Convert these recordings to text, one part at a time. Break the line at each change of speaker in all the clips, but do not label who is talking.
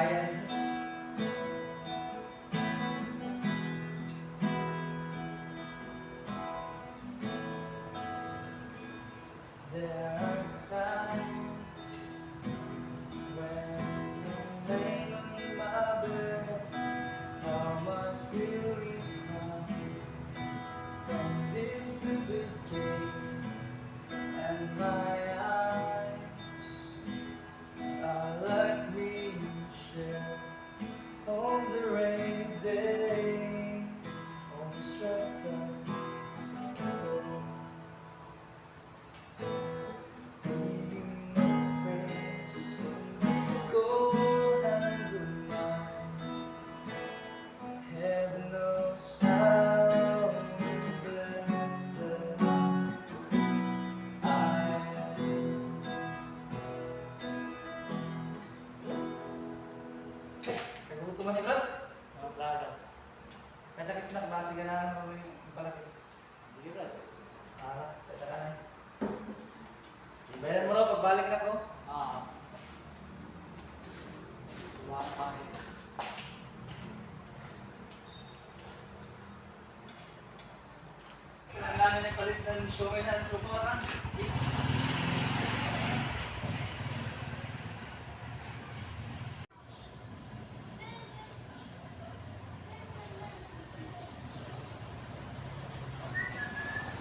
bayad. There are times when you lay on my bed, how my feeling from this to decay, and my eyes are like we share on the rainy day, on the shelter. Heaven knows how better I nagutom man ni Brad?
Mga plaga.
Kaya kasi nakabasa ka na naman yung palaki.
Sige, Brad.
Kaya ka na. Bayan mo raw, pagbalik na ko.
Wala pa rin.
Ang namin ay palit ng showay na suportan.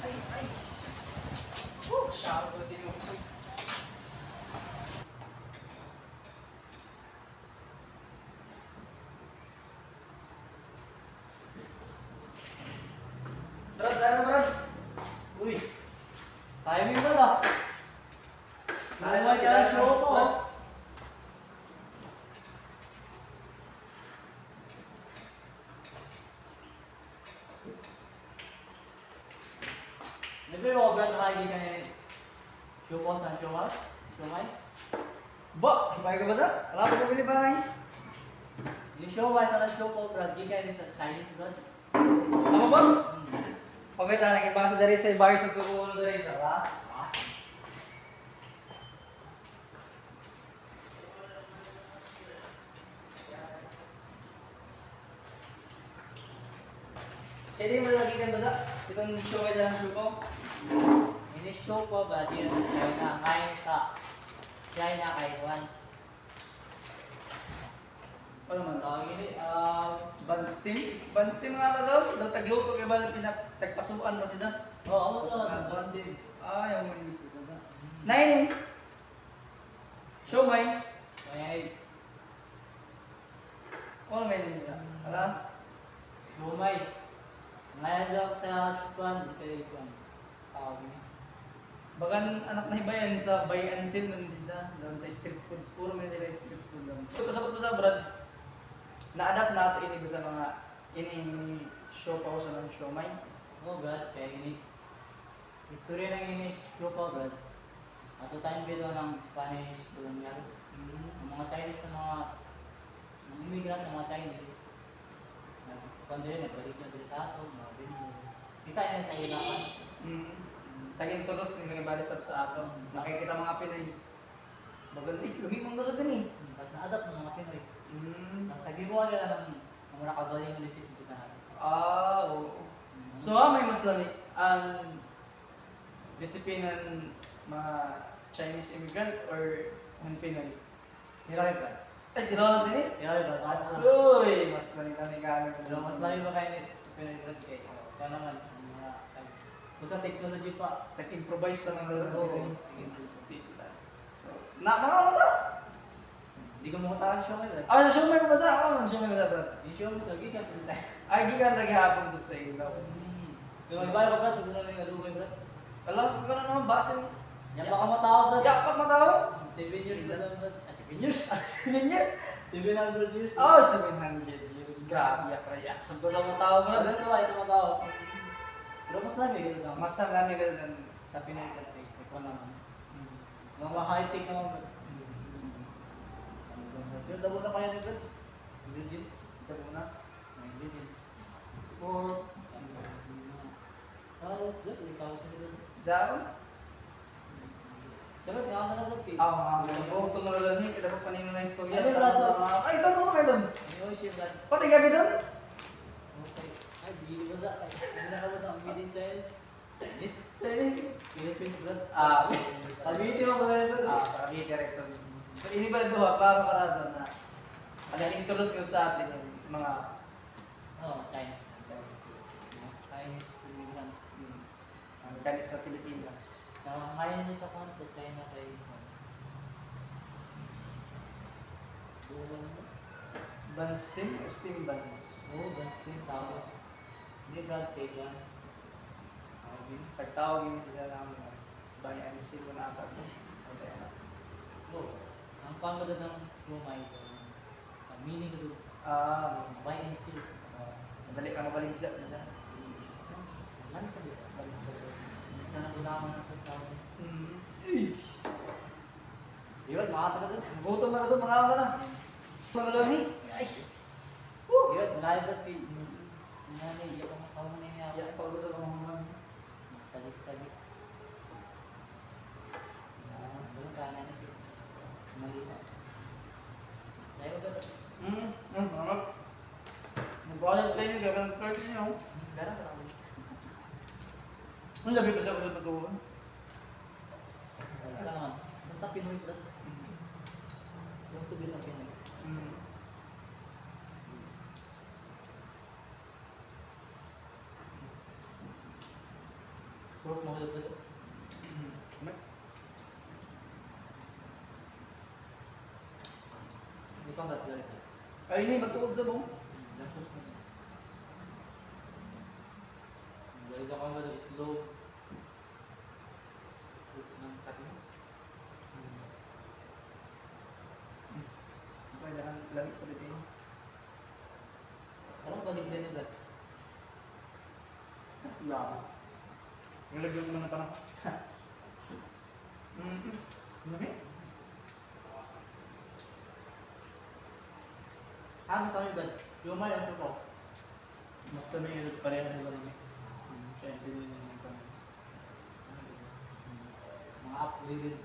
Ay. Siya ko din yung kusog. Brad.
Uy! Timing mo na!
Nalimay ka show ko.
Siyempre mo, Brad, nakagin ka ni show ko sa Shomai? Shomai?
Ba, hipay ka ba sa? Alam ko bumili pa ngayon.
Yung Shomai sa show ko, Brad, gigay sa Chinese, Brad.
Ano ba? Okay, tanang ibasa dari sa ibari sa tukulo dari sa, ha? Kaya di mo nalagitan ba sa? Itong show ay dyan show ko?
Ini show ko, Brad, yun, China, ngayon sa China, Taiwan.
Ano man?
Tawag ini,
Banstim? Is Banstim nga na daw? Daw tagluto kaya ba na tagpasukan mo siya?
oo, Brad din.
Yung mga gusto ko na. Nine! Show may?
Kaya,
Ano may nila? Alam?
Shomai. Ngayon lang sa Kwan, kay Kwan. Tawag niya.
Bagan anak na hibayan sa buy and sell nun siya doon sa street foods. Puro may nila street food lang. Pasabot mo sa Brad, na-adapt na ito ini sa mga ini show pa ko sa ng show may.
Oo, Brad, kaya ini. Istorya ng ini show ko, Brad. Ato tayong video ng Spanish colonial. Ang mga Chinese na mga immigrant ng mga Chinese. Kundi rin, nagbalik nyo dito sa ato, mga video. Isa yun sa ilakan.
Taging tulos ni mga balisap sa ato. Nakikita mga Pinoy. Bagal ay luhi mong gusto din eh.
Tapos na-adapt ng mga Pinoy. Tapos nagibuha nila ng mga nakagaling ng receipt dito na natin.
Oo. So may mas lami ang recipe ng mga Chinese immigrant or ang Pinoy?
Hirari, Brad.
Ay, tinawa natin eh.
Hirari, Brad. Bakit alam?
Uy, mas lami ka na.
Pero mas lagi ba kayo ni Pinoy, Brad? Kaya naman, ang mga kung sa technology pa.
Nag-improvise lang ang lalo
Oo.
ng Still lang. So, mga ano to?
Hindi ko makatakan siya kayo, Brad.
Sa show may kabasa ako. Sa show may kabasa, bro.
Yung show mo sa gigas.
Ay, gigan naghihapon sa ilaw.
Yung may bayo ka, Brad. Ito na lang yung alubay, Brad.
Alam ko gano'n naman basa mo.
Yan baka matawag, Brad.
Yapak matawa.
7 years na lang, Brad. 7 years?
7 years?
700 years.
Oh, 700 years. Grabe, yak na yak. Sabi ko sa mga tao, bro.
Brad, ito matawag. Pero mas lagi ganito lang.
Mas marami ka doon.
Sa Pinoy, Brad. Ikaw naman. Mga high-tech naman, Brad. Pero dabo na kaya ni Brad. Ingredients. Ito muna. Mga ingredients. Pork. Tapos, Brad. Ikaw sa Brad.
Diyan?
Sabi, kaya ka na ba?
Mga tumalalan kita pa panino na istorya.
Ano, Brad?
Ay, ito mo kayo doon.
Oh, shit, Brad.
Pati gabi doon?
Okay. Ay, bili mo na. Ano na ka ba sa made in Chinese? Chinese?
Chinese.
Philippines, Brad.
Cavite mo ba ito? Cavite recto. So, ini ba ito para karazan na introduce ko sa atin yung mga
Oh, Chinese.
Chinese.
Chinese immigrant.
Ang kalis sa Pilipinas.
Ngayon niya sa kwan sa China kay Bulan mo?
Buns steam o steam buns?
Oo, Dunstan. Tapos, hindi Brad Pitt yan.
Pagtawag yun sila ng bayan sila na atag.
Oo. Ang pangalaga ng lumay ko, ang meaning ko doon, buy and sell.
Nabalik ka mabaling siya sa siya.
Ano sabi ko?
Balik sa siya.
Sana kailangan ng sasabi.
Iwan, makatagal doon. Gutom na doon, mga ka na. Mga lahi. Ay!
Iwan, malayo ba kay nanay, iyak ang kawan na niya.
Yan, pagod ako mga mga.
Talik-talik. Doon ka na natin. Malinaw. Tayo ba?
Mga. Nagbalayad tayo yung gagawin ng card niyo.
Gara ka lang.
Ang labi pa siya ko sa patuwan.
Wala naman. Basta Pinoy ko. Yung tubi ng Pinoy. Purok mo ulit ulit. Hindi pa ba ulit?
Ay, ini, matuod sa bong.
Lasos mo. Balik ako ba ng itlog? Itlog ng katin.
Okay, lahat lamig sa bibig.
Alam ko din din ba?
Labo. Yung lagyan mo na parang. Lami?
Ano sa ba? Lumay ang tuko.
Mas kami pareho na lami. Kaya hindi nyo yung
Mga upgraded